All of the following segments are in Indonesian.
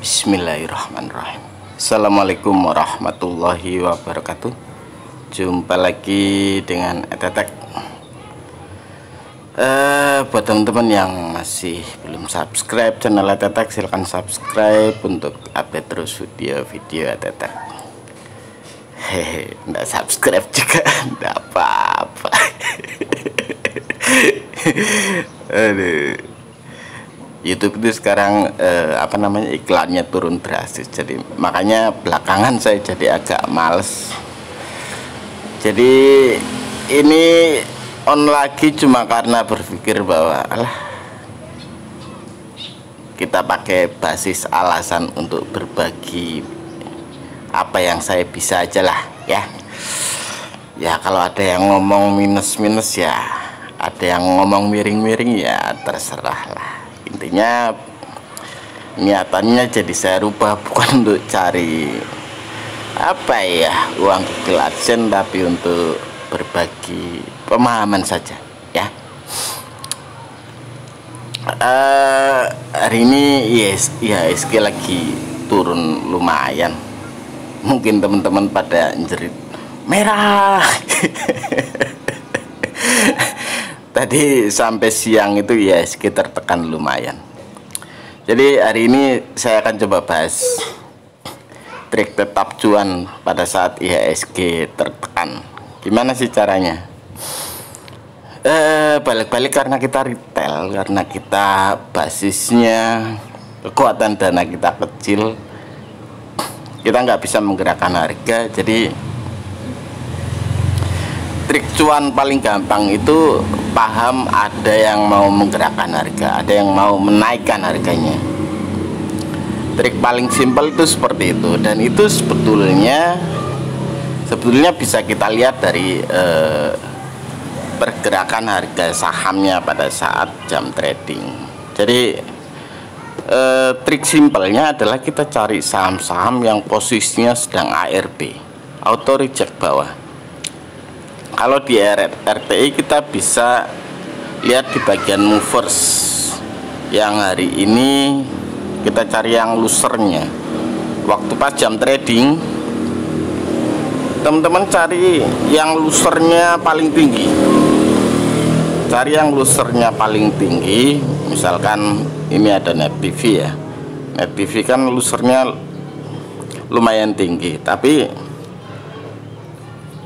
Bismillahirrahmanirrahim. Assalamualaikum warahmatullahi wabarakatuh. Jumpa lagi dengan Etetek. Buat teman-teman yang masih belum subscribe channel Etetek, silahkan subscribe untuk update terus video-video Etetek. Hehe, nggak subscribe juga nggak apa-apa. Aduh, YouTube itu sekarang iklannya turun drastis, jadi makanya belakangan saya jadi agak males. Jadi ini on lagi cuma karena berpikir bahwa kita pakai basis alasan untuk berbagi apa yang saya bisa aja lah ya. Ya kalau ada yang ngomong minus-minus ya, ada yang ngomong miring-miring ya terserah lah. Intinya niatannya jadi saya rubah, bukan untuk cari uang Google AdSense, tapi untuk berbagi pemahaman saja ya. Hari ini IHSG lagi turun lumayan. Mungkin teman-teman pada jerit merah. Tadi sampai siang itu IHSG tertekan lumayan. Jadi hari ini saya akan coba bahas trik tetap cuan pada saat IHSG tertekan. Gimana sih caranya? Balik-balik karena kita retail, karena kita basisnya kekuatan dana kita kecil, kita nggak bisa menggerakkan harga. Jadi trik cuan paling gampang itu paham ada yang mau menggerakkan harga, ada yang mau menaikkan harganya. Trik paling simpel itu seperti itu, dan itu sebetulnya bisa kita lihat dari pergerakan harga sahamnya pada saat jam trading. Jadi trik simpelnya adalah kita cari saham-saham yang posisinya sedang ARB, auto reject bawah. Kalau di RTI kita bisa lihat di bagian movers yang hari ini kita cari yang losernya. Waktu pas jam trading teman-teman cari yang losernya paling tinggi, cari yang losernya paling tinggi. Misalkan ini ada Net TV ya, Net TV kan losernya lumayan tinggi, tapi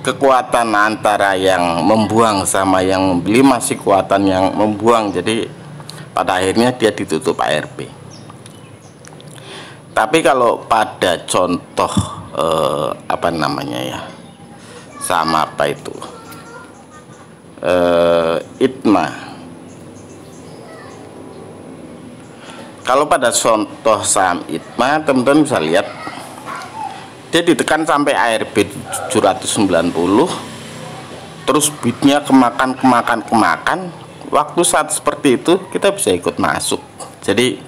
kekuatan antara yang membuang sama yang membeli masih kekuatan yang membuang, jadi pada akhirnya dia ditutup ARB. Tapi kalau pada contoh sama ITMA, kalau pada contoh saham ITMA teman-teman bisa lihat dia ditekan sampai ARB 790, terus bidnya kemakan. Waktu saat seperti itu kita bisa ikut masuk. Jadi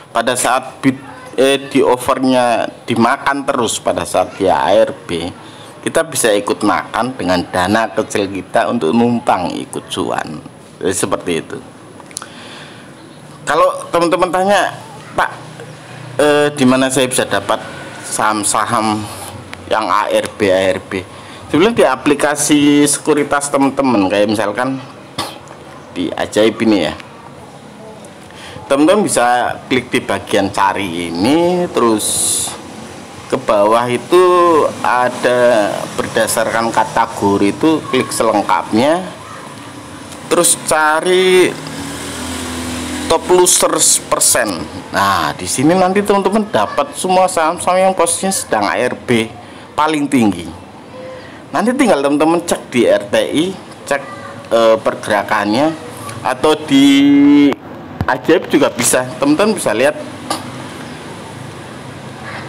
pada saat bid di overnya dimakan terus pada saat dia ARB, kita bisa ikut makan dengan dana kecil kita untuk numpang ikut cuan. Jadi seperti itu. Kalau teman-teman tanya, Pak, di mana saya bisa dapat saham-saham yang ARB? Sebenarnya di aplikasi sekuritas teman-teman, kayak misalkan di Ajaib ini ya, teman-teman bisa klik di bagian cari ini, terus ke bawah itu ada berdasarkan kategori, itu klik selengkapnya, terus cari top losers persen. Nah, di sini nanti teman-teman dapat semua saham-saham yang posisinya sedang ARB paling tinggi. Nanti tinggal teman-teman cek di RTI, cek pergerakannya, atau di Ajaib juga bisa. Teman-teman bisa lihat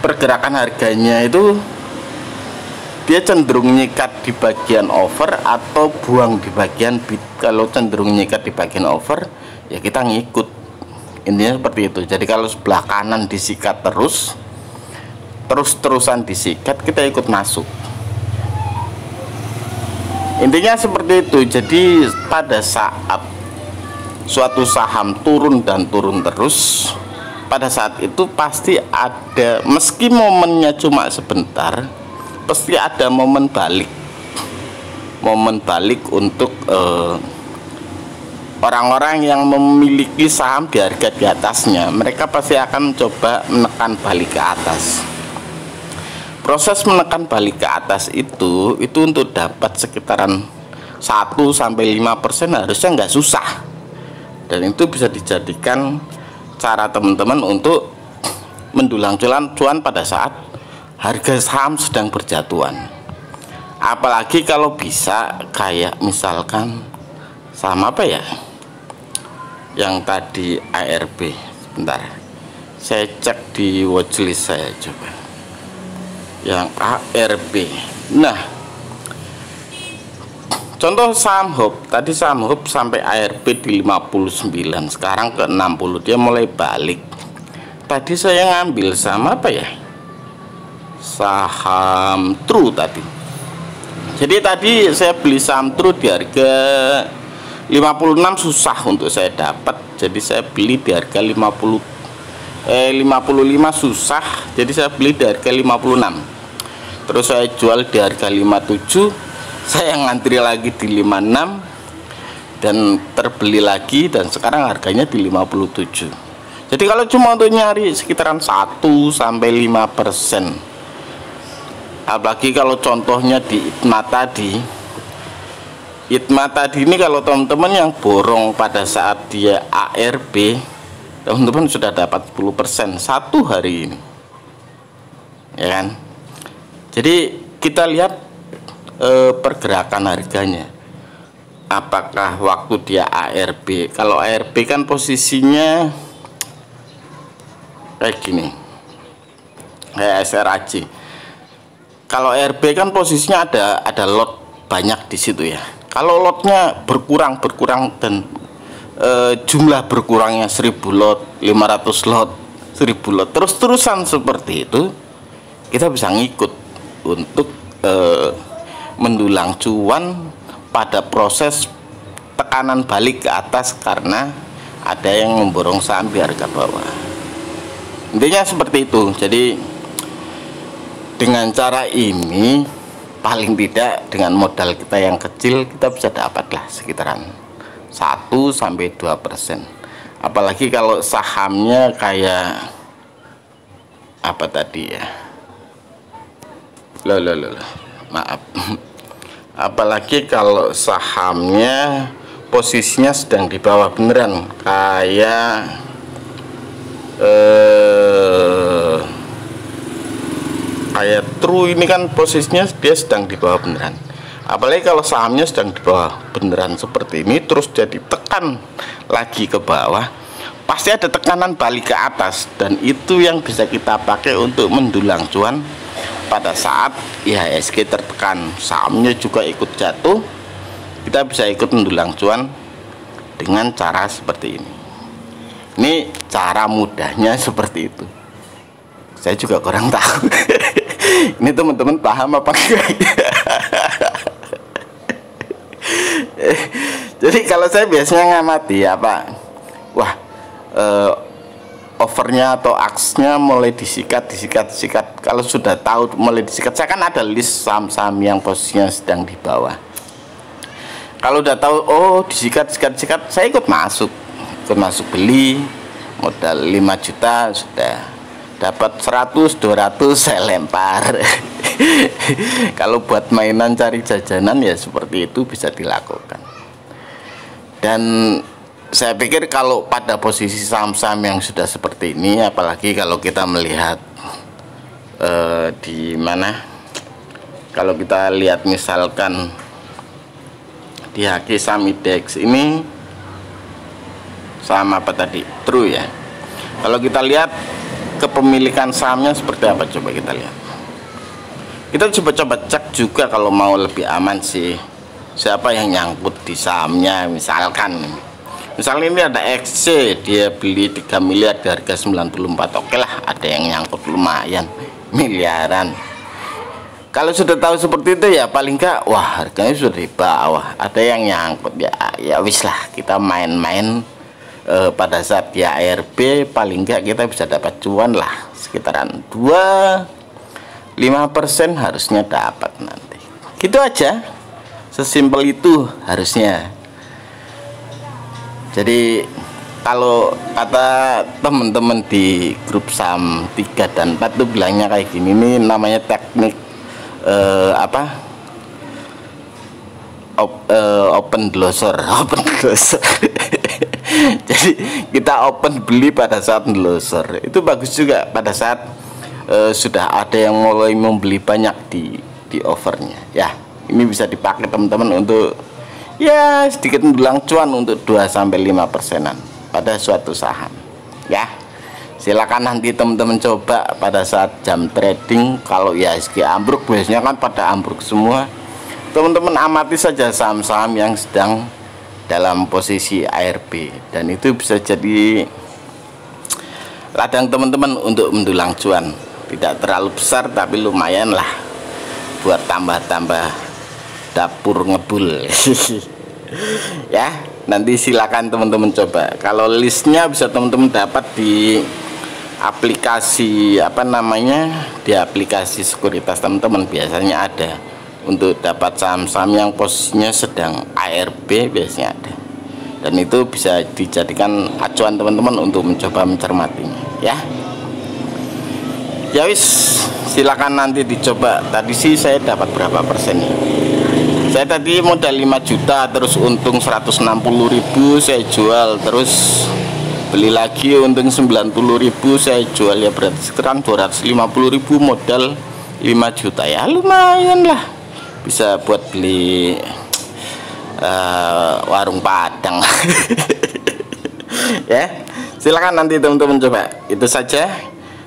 pergerakan harganya itu dia cenderung nyikat di bagian over atau buang di bagian bid. Kalau cenderung nyikat di bagian over, ya kita ngikut. Intinya seperti itu. Jadi kalau sebelah kanan disikat terus-terusan disikat, kita ikut masuk. Intinya seperti itu. Jadi pada saat suatu saham turun dan turun terus, pada saat itu pasti ada, meski momennya cuma sebentar, pasti ada momen balik untuk orang-orang yang memiliki saham di harga di atasnya. Mereka pasti akan coba menekan balik ke atas. Proses menekan balik ke atas itu untuk dapat sekitaran 1-5% harusnya nggak susah, dan itu bisa dijadikan cara teman-teman untuk mendulang cuan pada saat harga saham sedang berjatuhan. Apalagi kalau bisa kayak misalkan saham apa ya yang tadi ARB, sebentar saya cek di watchlist saya, coba yang ARB. Nah, contoh saham HOP, tadi saham HOP sampai ARB di 59, sekarang ke 60, dia mulai balik. Tadi saya ngambil saham apa ya, saham True tadi. Jadi tadi saya beli saham True di harga 56, susah untuk saya dapat, jadi saya beli di harga 55 susah, jadi saya beli di harga 56, terus saya jual di harga 57, saya ngantri lagi di 56 dan terbeli lagi, dan sekarang harganya di 57. Jadi kalau cuma untuk nyari sekitaran 1-5%, apalagi kalau contohnya di ITMA tadi ini, kalau teman-teman yang borong pada saat dia ARB, teman-teman sudah dapat 10% satu hari ini, ya kan? Jadi kita lihat pergerakan harganya, apakah waktu dia ARB. Kalau ARB kan posisinya kayak gini, kayak SRAJ. Kalau ARB kan posisinya ada lot banyak di situ ya. Kalau lotnya berkurang dan jumlah berkurangnya 1000 lot, 500 lot, 1000 lot, terus-terusan seperti itu, kita bisa ngikut untuk mendulang cuan pada proses tekanan balik ke atas karena ada yang memborong saham di harga bawah. Intinya seperti itu. Jadi dengan cara ini, paling tidak dengan modal kita yang kecil, kita bisa dapatlah sekitaran 1-2%. Apalagi kalau sahamnya kayak apa tadi ya, maaf, apalagi kalau sahamnya posisinya sedang di bawah beneran, kayak True ini kan posisinya dia sedang di bawah beneran. Apalagi kalau sahamnya sedang di bawah beneran seperti ini, terus jadi tekan lagi ke bawah, pasti ada tekanan balik ke atas, dan itu yang bisa kita pakai untuk mendulang cuan pada saat IHSG tertekan. Sahamnya juga ikut jatuh, kita bisa ikut mendulang cuan dengan cara seperti ini. Ini cara mudahnya seperti itu. Saya juga kurang tahu. Ini teman-teman paham apa enggak? Jadi kalau saya biasanya ngamati apa, wah, overnya atau aksnya mulai disikat. Kalau sudah tahu mulai disikat, saya kan ada list saham-saham yang posisinya sedang di bawah. Kalau udah tahu, oh disikat, saya ikut masuk beli, modal 5 juta sudah dapat 100-200 saya lempar. Kalau buat mainan cari jajanan ya seperti itu bisa dilakukan. Dan saya pikir kalau pada posisi saham-saham yang sudah seperti ini, apalagi kalau kita melihat di mana, kalau kita lihat misalkan di HQ Saham Index ini, saham apa tadi, True ya. Kalau kita lihat kepemilikan sahamnya seperti apa, coba kita lihat. Kita coba cek juga kalau mau lebih aman sih, siapa yang nyangkut di sahamnya. Misalnya ini ada XC, dia beli 3 miliar di harga 94, oke lah, ada yang nyangkut lumayan miliaran. Kalau sudah tahu seperti itu ya paling enggak, wah harganya sudah di bawah, ada yang nyangkut ya wis lah, kita main-main pada saat dia ARB paling enggak kita bisa dapat cuan lah sekitaran 2-5% harusnya dapat nanti. Gitu aja, sesimpel itu harusnya. Jadi kalau kata teman-teman di grup saham 3 dan 4 tuh bilangnya kayak gini, ini namanya teknik open closer. Jadi kita open beli pada saat closer itu bagus juga pada saat sudah ada yang mulai membeli banyak di overnya ya. Ini bisa dipakai teman-teman untuk ya sedikit mendulang cuan untuk 2-5%-an pada suatu saham ya. Silakan nanti teman-teman coba pada saat jam trading. Kalau IHSG ambruk, biasanya kan pada ambruk semua, teman-teman amati saja saham-saham yang sedang dalam posisi ARB, dan itu bisa jadi ladang teman-teman untuk mendulang cuan. Tidak terlalu besar tapi lumayan lah buat tambah-tambah dapur ngebul. Ya, nanti silakan teman-teman coba. Kalau listnya bisa teman-teman dapat di aplikasi di aplikasi sekuritas teman-teman, biasanya ada untuk dapat saham-saham yang posisinya sedang ARB, biasanya ada, dan itu bisa dijadikan acuan teman-teman untuk mencoba mencermatinya ya. Ya wis, silakan nanti dicoba. Tadi sih saya dapat berapa persen ya? Saya tadi modal 5 juta terus untung 160.000, saya jual, terus beli lagi untung 90.000, saya jual, ya berarti sekarang 250.000 modal 5 juta ya, lumayan lah, bisa buat beli warung Padang. Ya, silakan nanti teman-teman coba. Itu saja,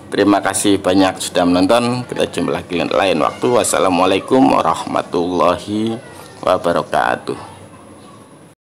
terima kasih banyak sudah menonton. Kita jumpa lagi lain waktu. Wassalamualaikum warahmatullahi wabarakatuh.